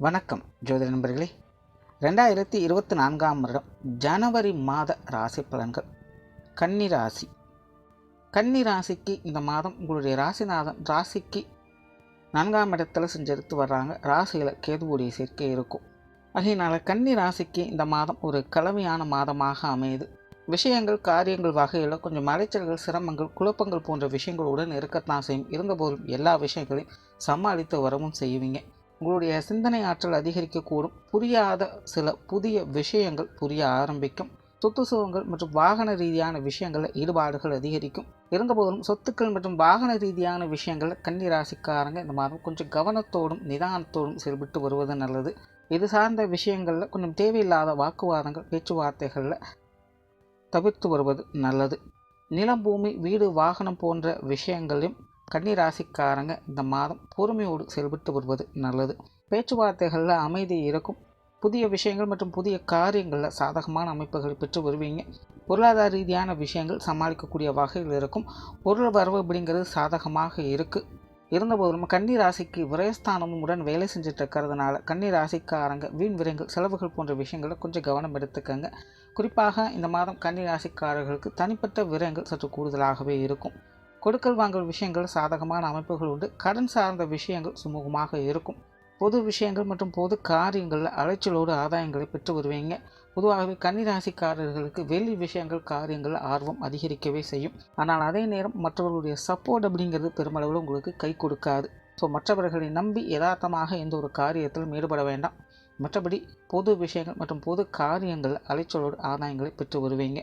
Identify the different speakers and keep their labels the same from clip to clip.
Speaker 1: வணக்கம் ஜோதிட நண்பர்களே. 2024ஆம் வருடம் ஜனவரி மாத ராசி பலன்கள். கன்னி ராசி. கன்னி ராசிக்கு இந்த மாதம் உங்களுடைய ராசிநாதன் ராசிக்கு 4ஆம் இடத்துல செஞ்செடுத்து வர்றாங்க. ராசியில் கேதுவுடைய சேர்க்கை இருக்கும். அதனால் கன்னி ராசிக்கு இந்த மாதம் ஒரு கலவையான மாதமாக அமையுது. விஷயங்கள் காரியங்கள் வகையில் கொஞ்சம் அலைச்சல்கள், சிரமங்கள், குழப்பங்கள் போன்ற விஷயங்களுடன் இருக்கத்தான் செய்யும். இருந்தபோதும் எல்லா விஷயங்களையும் சமாளித்து வரவும் செய்வீங்க. உங்களுடைய சிந்தனை ஆற்றல் அதிகரிக்கக்கூடும். புரியாத சில புதிய விஷயங்கள் புரிய ஆரம்பிக்கும். சொத்து சுகங்கள் மற்றும் வாகன ரீதியான விஷயங்களில் ஈடுபாடுகள் அதிகரிக்கும். இருந்தபோதும் சொத்துக்கள் மற்றும் வாகன ரீதியான விஷயங்களில் கன்னி ராசிக்காரங்க இந்த மாதம் கொஞ்சம் கவனத்தோடும் நிதானத்தோடும் செயல்பட்டு வருவது நல்லது. இது சார்ந்த விஷயங்களில் கொஞ்சம் தேவையில்லாத வாக்குவாதங்கள், பேச்சுவார்த்தைகளில் தவிர்த்து வருவது நல்லது. நிலம், பூமி, வீடு, வாகனம் போன்ற விஷயங்களையும் கன்னி ராசிக்காரங்க இந்த மாதம் பொறுமையோடு செயல்பட்டு வருவது நல்லது. பேச்சுவார்த்தைகளில் அமைதி இருக்கும். புதிய விஷயங்கள் மற்றும் புதிய காரியங்களில் சாதகமான அமைப்புகளை பெற்று வருவீங்க. பொருளாதார ரீதியான விஷயங்கள் சமாளிக்கக்கூடிய வகையில் இருக்கும். பொருள் வரவு அப்படிங்கிறது சாதகமாக இருக்குது. இருந்தபோதும் கன்னி ராசிக்கு விரயஸ்தானமும் உடன் வேலை செஞ்சுட்டு இருக்கிறதுனால கன்னி ராசிக்காரங்க வீண் விரயங்கள், செலவுகள் போன்ற விஷயங்களை கொஞ்சம் கவனம் எடுத்துக்கங்க. குறிப்பாக இந்த மாதம் கன்னி ராசிக்காரர்களுக்கு தனிப்பட்ட விரயங்கள் சற்று கூடுதலாகவே இருக்கும். கொடுக்கல் வாங்கல் விஷயங்கள் சாதகமான அமைப்புகள் உண்டு. கடன் சார்ந்த விஷயங்கள் சுமூகமாக இருக்கும். பொது விஷயங்கள் மற்றும் பொது காரியங்களில் அலைச்சலோடு ஆதாயங்களை பெற்று வருவீங்க. பொதுவாகவே கன்னிராசிக்காரர்களுக்கு வெளி விஷயங்கள், காரியங்கள் ஆர்வம் அதிகரிக்கவே செய்யும். ஆனால் அதே நேரம் மற்றவர்களுடைய சப்போர்ட் அப்படிங்கிறது பெருமளவில் உங்களுக்கு கை கொடுக்காது. ஸோ மற்றவர்களை நம்பி யதார்த்தமாக எந்த ஒரு காரியத்திலும் ஈடுபட வேண்டாம். மற்றபடி பொது விஷயங்கள் மற்றும் பொது காரியங்கள் அலைச்சலோடு ஆதாயங்களை பெற்று வருவீங்க.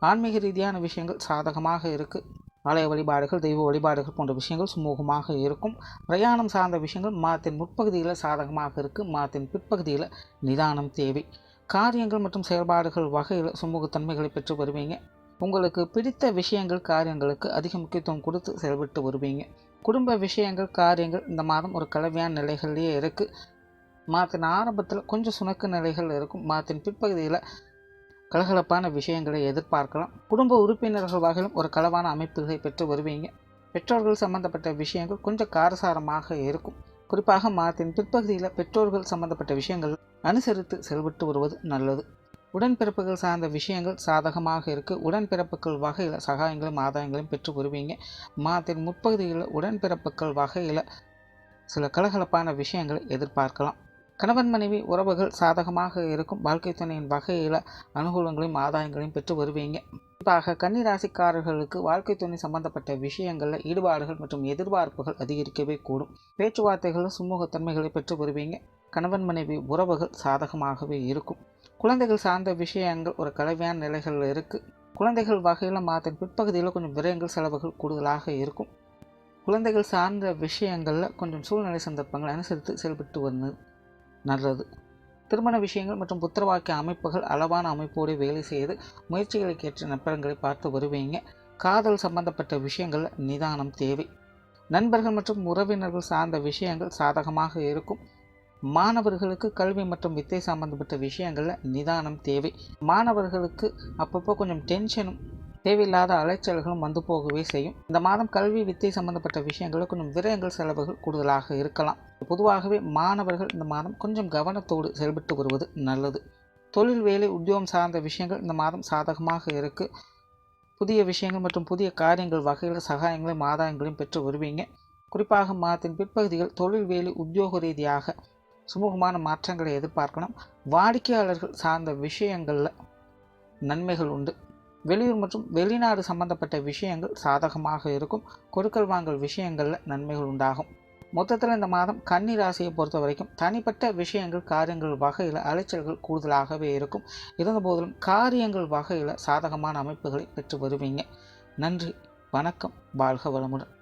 Speaker 1: ஆன்மீக ரீதியான விஷயங்கள் சாதகமாக இருக்குது. ஆலய வழிபாடுகள், தெய்வ வழிபாடுகள் போன்ற விஷயங்கள் சுமூகமாக இருக்கும். பிரயாணம் சார்ந்த விஷயங்கள் மாதத்தின் முற்பகுதியில் சாதகமாக இருக்குது. மாதத்தின் பிற்பகுதியில் நிதானம் தேவை. காரியங்கள் மற்றும் செயல்பாடுகள் வகையில் சுமூகத்தன்மைகளை பெற்று வருவீங்க. உங்களுக்கு பிடித்த விஷயங்கள், காரியங்களுக்கு அதிக முக்கியத்துவம் கொடுத்து செயல்பட்டு வருவீங்க. குடும்ப விஷயங்கள், காரியங்கள் இந்த மாதம் ஒரு கலவையான நிலைகள்லேயே இருக்குது. மாதத்தின் ஆரம்பத்தில் கொஞ்சம் சுணக்க நிலைகள் இருக்கும். மாதத்தின் பிற்பகுதியில் கலகலப்பான விஷயங்களை எதிர்பார்க்கலாம். குடும்ப உறுப்பினர்கள் வகையிலும் ஒரு களவான அமைப்புகளை பெற்று வருவீங்க. பெற்றோர்கள் சம்பந்தப்பட்ட விஷயங்கள் கொஞ்சம் காரசாரமாக இருக்கும். குறிப்பாக மாதத்தின் பிற்பகுதியில் பெற்றோர்கள் சம்பந்தப்பட்ட விஷயங்கள் அனுசரித்து செயல்பட்டு வருவது நல்லது. உடன்பிறப்புகள் சார்ந்த விஷயங்கள் சாதகமாக இருக்குது. உடன்பிறப்புகள் வகையில் சகாயங்களும் ஆதாயங்களையும் பெற்று வருவீங்க. மாதத்தின் முற்பகுதியில் உடன்பிறப்புகள் வகையில் சில கலகலப்பான விஷயங்களை எதிர்பார்க்கலாம். கணவன் மனைவி உறவுகள் சாதகமாக இருக்கும். வாழ்க்கை துணையின் வகையில் அனுகூலங்களையும் ஆதாயங்களையும் பெற்று வருவீங்க. குறிப்பாக கன்னி ராசிக்காரர்களுக்கு வாழ்க்கை துணை சம்பந்தப்பட்ட விஷயங்களில் ஈடுபாடுகள் மற்றும் எதிர்பார்ப்புகள் அதிகரிக்கவே கூடும். பேச்சுவார்த்தைகளில் சுமூகத்தன்மைகளை பெற்று வருவீங்க. கணவன் மனைவி உறவுகள் சாதகமாகவே இருக்கும். குழந்தைகள் சார்ந்த விஷயங்கள் ஒரு கலவையான நிலைகளில் இருக்குது. குழந்தைகள் வகையில் மாதத்தின் பிற்பகுதியில் கொஞ்சம் விரயங்கள், செலவுகள் கூடுதலாக இருக்கும். குழந்தைகள் சார்ந்த விஷயங்களில் கொஞ்சம் சூழ்நிலை சந்தர்ப்பங்கள் அனுசரித்து செயல்பட்டு வந்து நல்லது. திருமண விஷயங்கள் மற்றும் புத்திரவாக்கிய அமைப்புகள் அளவான அமைப்போடு வேலை செய்து முயற்சிகளுக்கு ஏற்ற நற்பலன்களை பார்த்து வருவீங்க. காதல் சம்பந்தப்பட்ட விஷயங்களில் நிதானம் தேவை. நண்பர்கள் மற்றும் உறவினர்கள் சார்ந்த விஷயங்கள் சாதகமாக இருக்கும். மாணவர்களுக்கு கல்வி மற்றும் வித்தை சம்பந்தப்பட்ட விஷயங்களில் நிதானம் தேவை. மாணவர்களுக்கு அப்பப்போ கொஞ்சம் டென்ஷனும் தேவையில்லாத அலைச்சல்களும் வந்து போகவே செய்யும். இந்த மாதம் கல்வி வித்தை சம்பந்தப்பட்ட விஷயங்களில் கொஞ்சம் விரயங்கள், செலவுகள் கூடுதலாக இருக்கலாம். பொதுவாகவே மாணவர்கள் இந்த மாதம் கொஞ்சம் கவனத்தோடு செயல்பட்டு வருவது நல்லது. தொழில், வேலை, உத்தியோகம் சார்ந்த விஷயங்கள் இந்த மாதம் சாதகமாக இருக்குது. புதிய விஷயங்கள் மற்றும் புதிய காரியங்கள் வகையில் சகாயங்களையும் ஆதாயங்களையும் பெற்று வருவீங்க. குறிப்பாக மாதத்தின் பிற்பகுதிகள் தொழில், வேலை, உத்தியோக ரீதியாக சுமூகமான மாற்றங்களை எதிர்பார்க்கலாம். வாடிக்கையாளர்கள் சார்ந்த விஷயங்களில் நன்மைகள் உண்டு. வெளியூர் மற்றும் வெளிநாடு சம்பந்தப்பட்ட விஷயங்கள் சாதகமாக இருக்கும். கொடுக்கல் வாங்கல் விஷயங்களில் நன்மைகள் உண்டாகும். மொத்தத்தில் இந்த மாதம் கன்னி ராசியை பொறுத்த வரைக்கும் தனிப்பட்ட விஷயங்கள், காரியங்கள் வகையில் அலைச்சல்கள் கூடுதலாகவே இருக்கும். இருந்தபோதிலும் காரியங்கள் வகையில் சாதகமான அமைப்புகளை பெற்று வருவீங்க. நன்றி, வணக்கம், வாழ்க வளமுடன்.